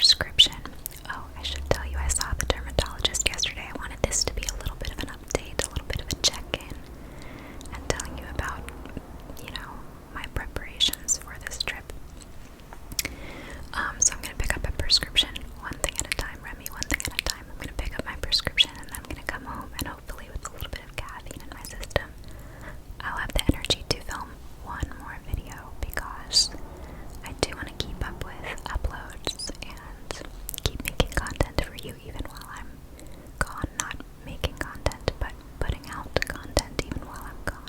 prescription. Oh, I should tell you, I saw the dermatologist yesterday. I wanted this to be a little bit of an update, a little bit of a check-in, and telling you about, my preparations for this trip. So I'm going to pick up a prescription one thing at a time, Remy, one thing at a time. I'm going to pick up my prescription and I'm going to come home, and hopefully with a little bit of caffeine in my system, I'll have the energy to film one more video, because I do want to keep up with uploads and keep making content for you even while I'm gone. Not making content, but putting out content even while I'm gone.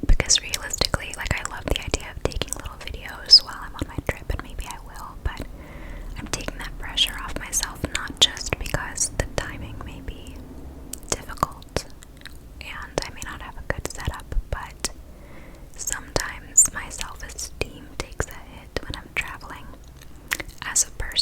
Because realistically, I love the idea of taking little videos while I'm on my trip, and maybe I will, but I'm taking that pressure off myself, not just because the timing may be difficult and I may not have a good setup, but sometimes my self-esteem takes a hit when I'm traveling. As a person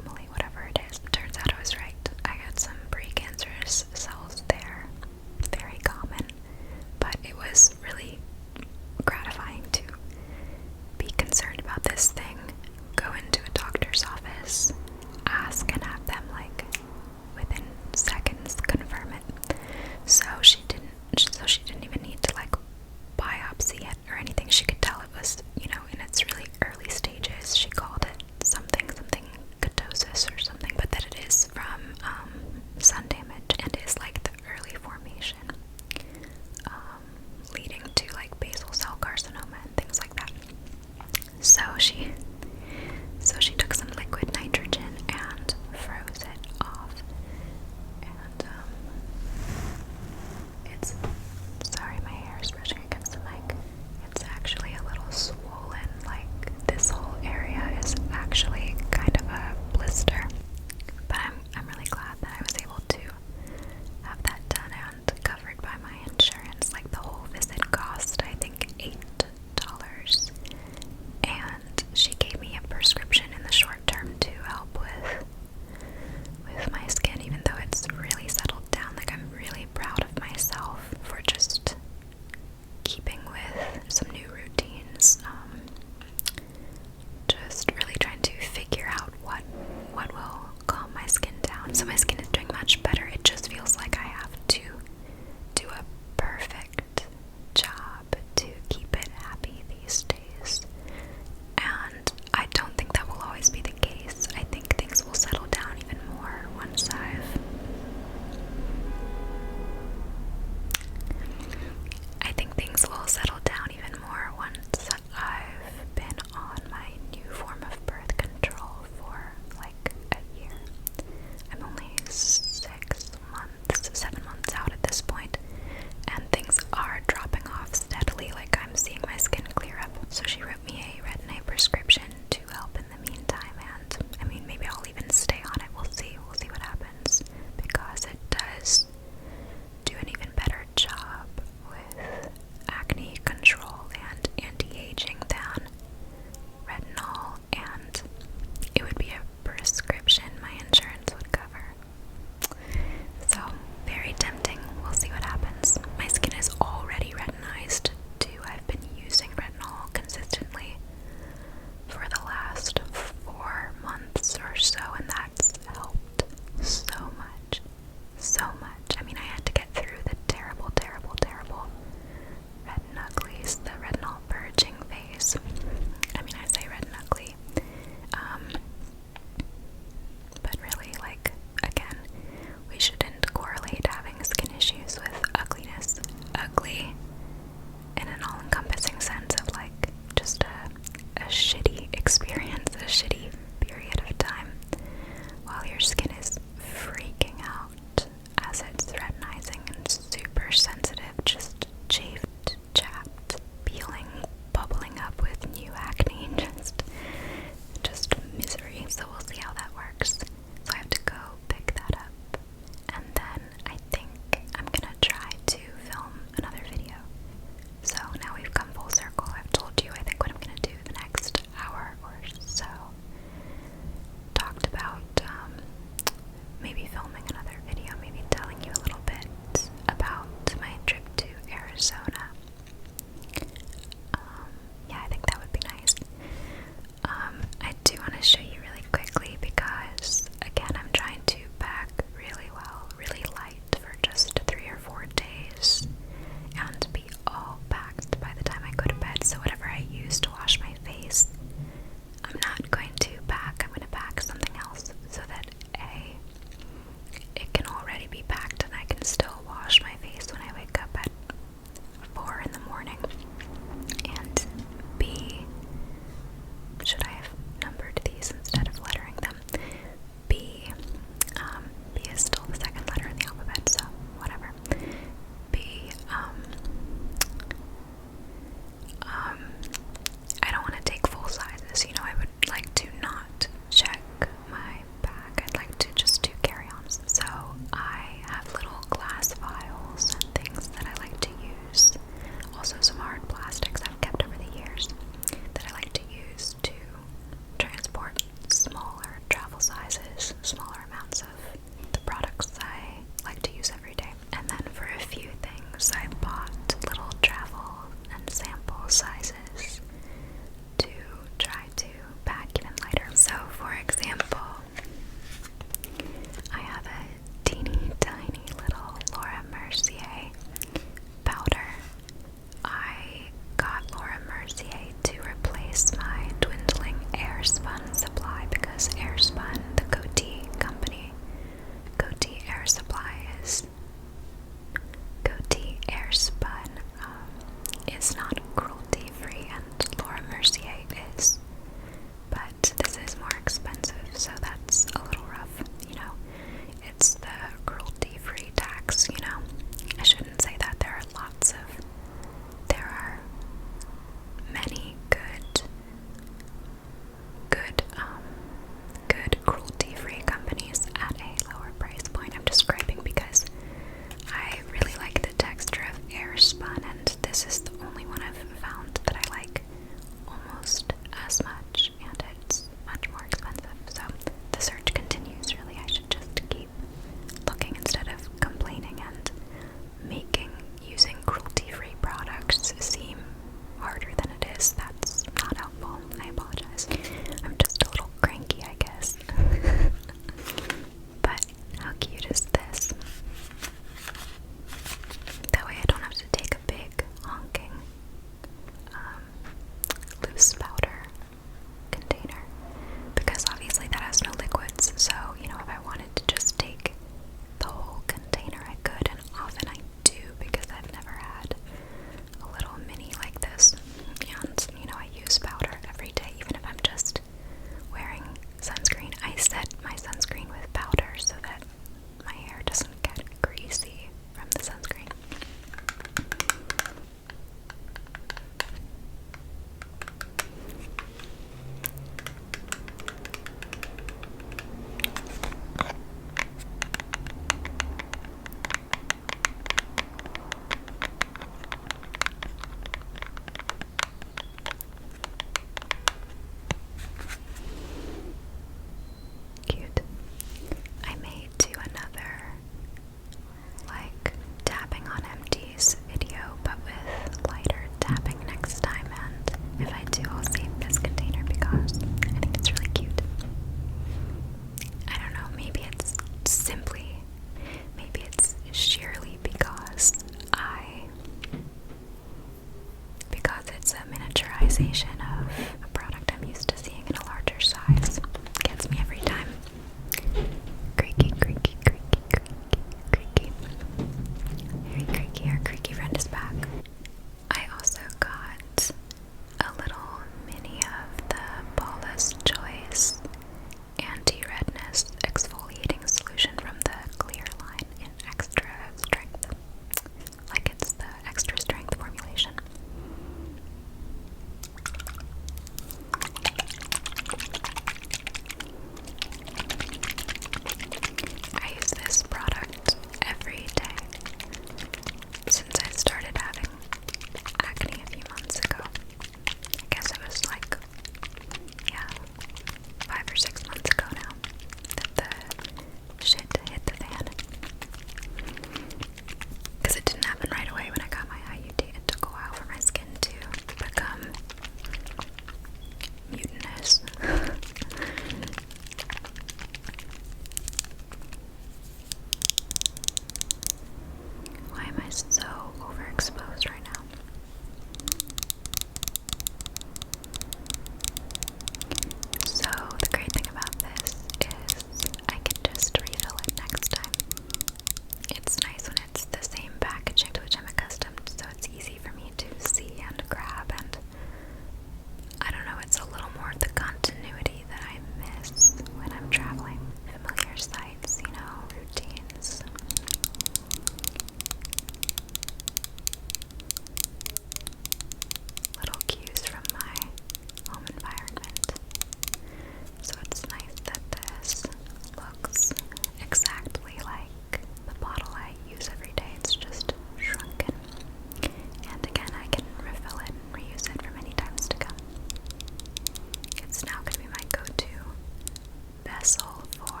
vessel for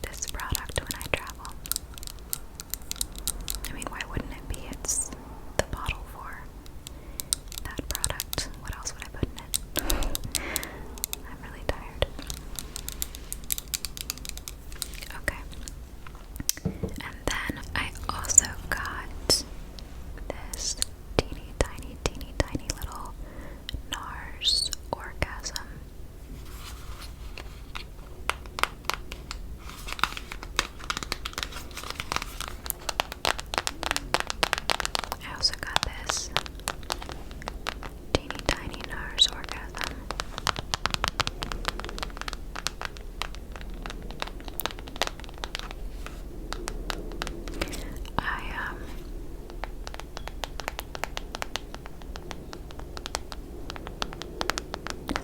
this product when I travel. I mean, why wouldn't it be? It's the bottle for that product. What else would I put in it? I'm really tired. Okay. And then I also got this teeny tiny little NARS orgasm. I also got this teeny tiny NARS orgasm.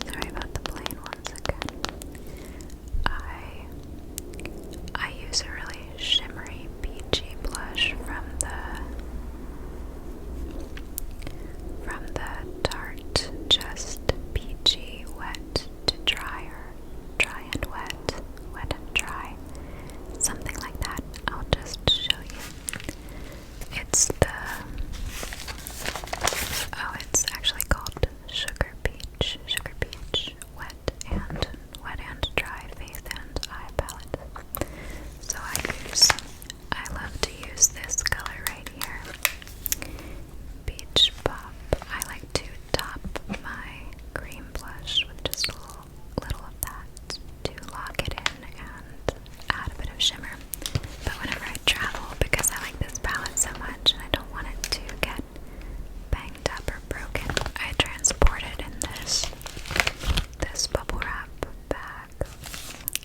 Sorry about the plane once again. I use a really shimmery peachy blush from the Tarte Just Peachy Wet to Dry, or Dry and Wet, Wet and Dry, something like that. I'll just show you. It's it's actually called Sugar Peach Wet and Dry Face and Eye Palette. So I love to use this color right here, Peach Pop. I like to top my cream blush with just a little of that to lock it in and add a bit of shimmer. But whenever I travel, because I like this palette so much and I don't want it to get banged up or broken, I transport it in this bubble wrap bag,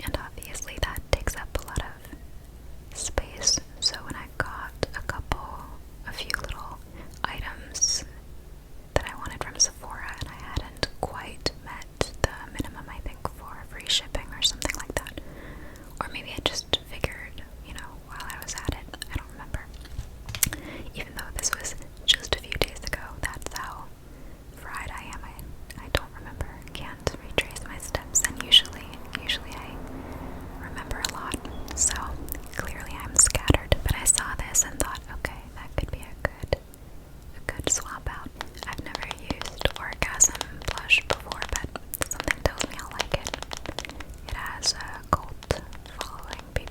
and obviously that takes up a lot of space. So when I got a few little items that I wanted from Sephora and I hadn't quite met the minimum, I think, for free shipping or something like that, or maybe I just figured, while I was at it, I don't remember. Even though this was just a few days ago, that's how fried I am. I don't remember, can't retrace my steps, and usually I remember a lot, so clearly I'm scattered. But I saw this and thought, okay, that could be a good swap out. I've never used Orgasm blush before, but something tells me I'll like it. It has a cult following. People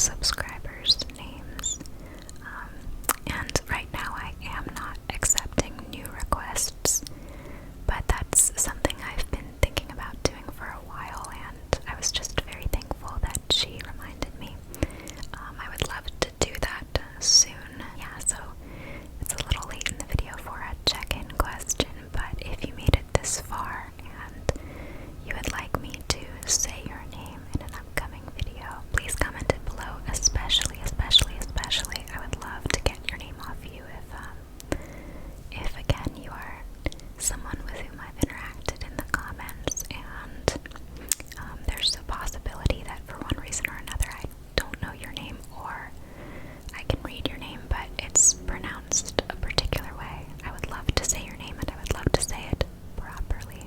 subscribers' names. And right now I am not accepting new requests, but that's something I've been thinking about doing for a while, and I was just very thankful that she reminded me. I would love to do that soon. Yeah, so it's a little late in the video for a check-in question, but if you made it this far and you would like me to say your name in an upcoming video, please comment it below, especially, I would love to get your name off you if again, you are someone with whom I've interacted in the comments, and there's a possibility that for one reason or another I don't know your name, or I can read your name but it's pronounced a particular way. I would love to say your name, and I would love to say it properly.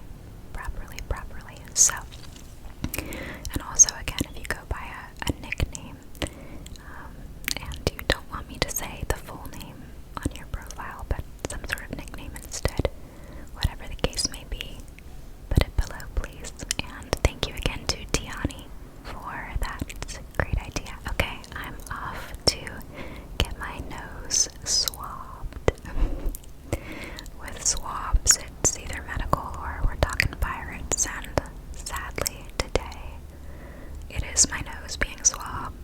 So, and also again, if you go by a nickname, and you don't want me to say the full name on your profile, but some sort of nickname instead, whatever the case may be, put it below, please. And thank you again to Tiani for that great idea. Okay, I'm off to get my nose swabbed. With swabs, it's either medical or we're talking pirates, and sadly today it is my nose being swabbed.